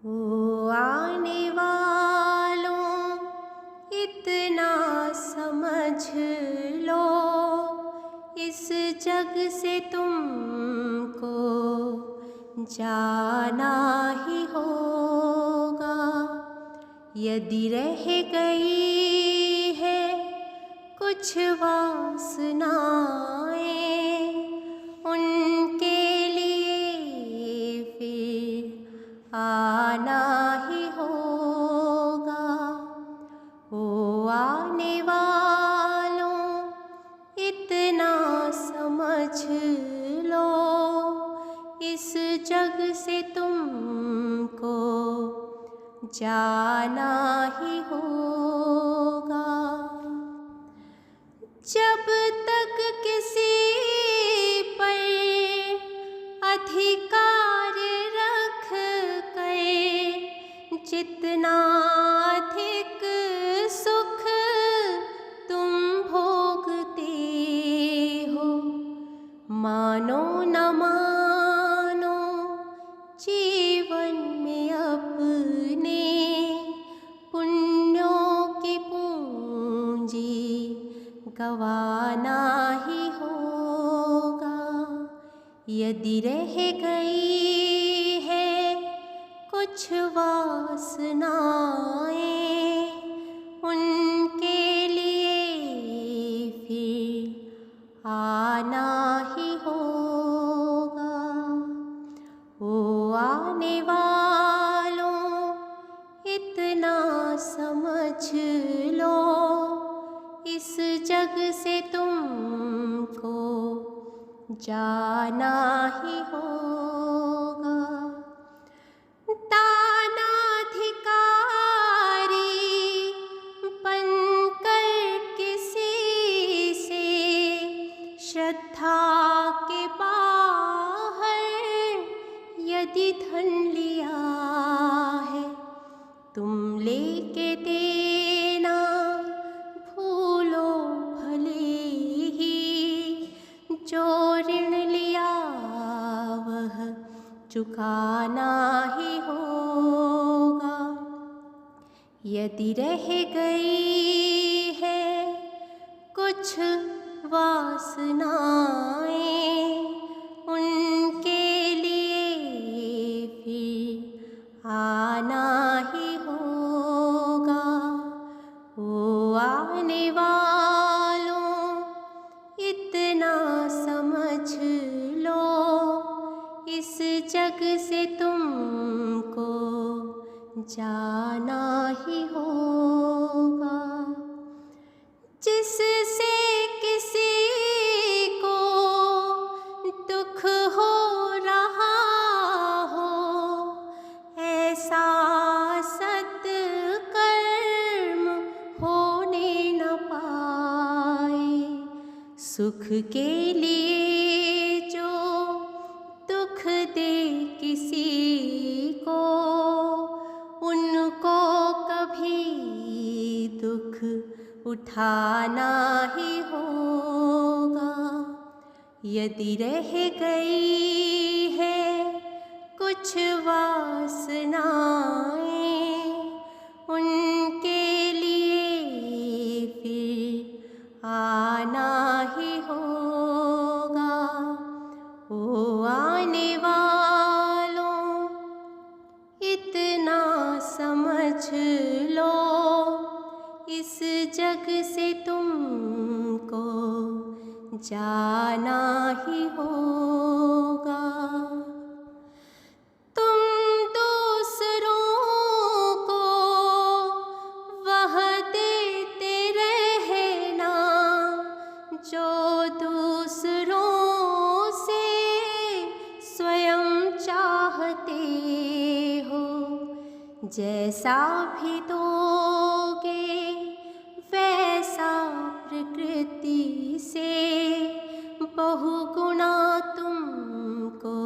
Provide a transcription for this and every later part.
ओ आने वालों इतना समझ लो, इस जग से तुमको जाना ही होगा। यदि रह गई है कुछ वासनाएं, उनके लिए फिर आना ही होगा। ओ आने वालों इतना समझ लो, इस जग से तुमको जाना ही होगा। जब तक किसी पर अधिकार रख कर, जितना अधिक सुख तुम भोगते हो, मानो न मानो जीवन में अपने पुण्यों की पूंजी गवाना ही होगा। यदि रह गई है कुछ वासनाएं, उनके लिए फिर आना ही होगा। ओ आने वालों इतना समझ लो, इस जग से तुमको जाना ही होगा। दानाधिकारी बनकर किसी से श्रद्धा के बाहर यदि धन लिया है, तुम लेके देना भूलो भले ही, जो ऋण लिया वह चुकाना ही होगा। यदि रह गई है कुछ वासनाएं, उनके लिए फिर आना ही होगा। ओ आने वालों इतना समझ लो, इस जग से तुमको जाना ही होगा। जिससे किसी को दुख हो रहा हो, ऐसा सत्कर्म होने न पाए। सुख के लिए जो दुख दे किसी को, उनको कभी दुख उठाना ही होगा। यदि रह गई है कुछ वासनाएं, उनके लिए फिर आना ही होगा। ओ आने वालों इतना समझ लो, इस जग से तुमको जाना ही होगा। तुम दूसरों को वह देते रहना जो दूसरों से स्वयं चाहते हो। जैसा भी दोगे वैसा प्रकृति से बहुगुना तुमको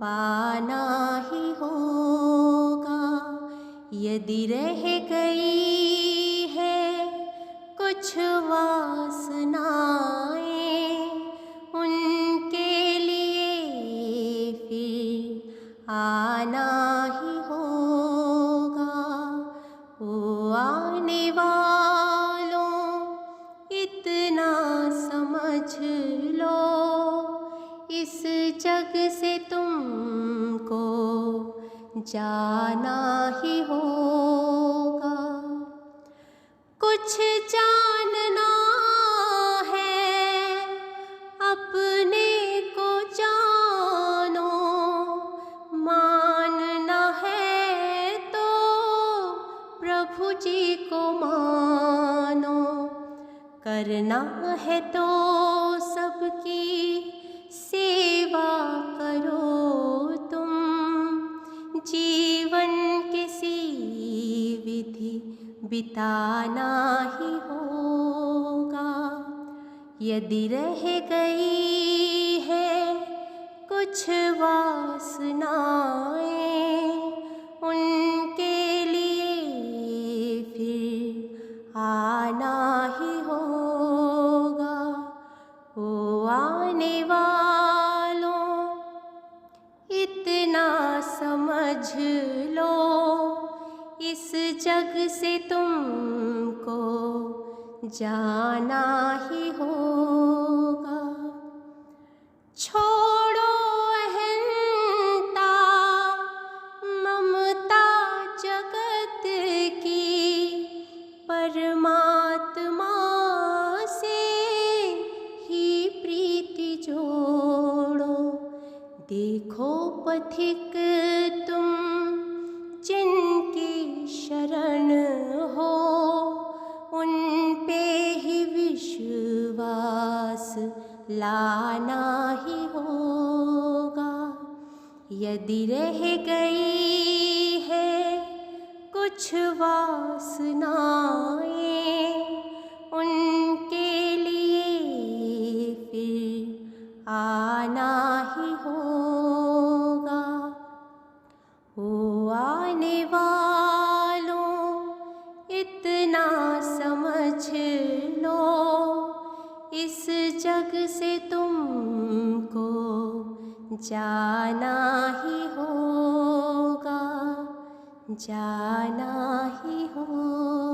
पाना ही होगा। यदि रह गई है कुछ वासनाएं, उनके लिए फिर आना ही होगा। जग से तुमको जाना ही होगा। कुछ जानना है अपने को जानो, मानना है तो प्रभु जी को मानो, करना है तो सबकी सेवा करो तुम। जीवन किसी विधि बिताना ही होगा। यदि रह गई है कुछ वासनाएं, उनके लिए फिर आना ही होगा। ओ आने वालों, इतना समझ लो, इस जग से तुमको जाना ही होगा। छोड़ो अहंता ममता जगत की, परमात्मा से ही प्रीति जोड़ो। देखो पथिक तुम जिनकी शरण हो, उन पे ही विश्वास लाना ही होगा। यदि रह गई है कुछ वासनाएं, उनके लिए फिर आना ही होगा। ओ आने वालों, इतना समझ लो, इस जग से तुमको जाना ही होगा, जाना ही होगा।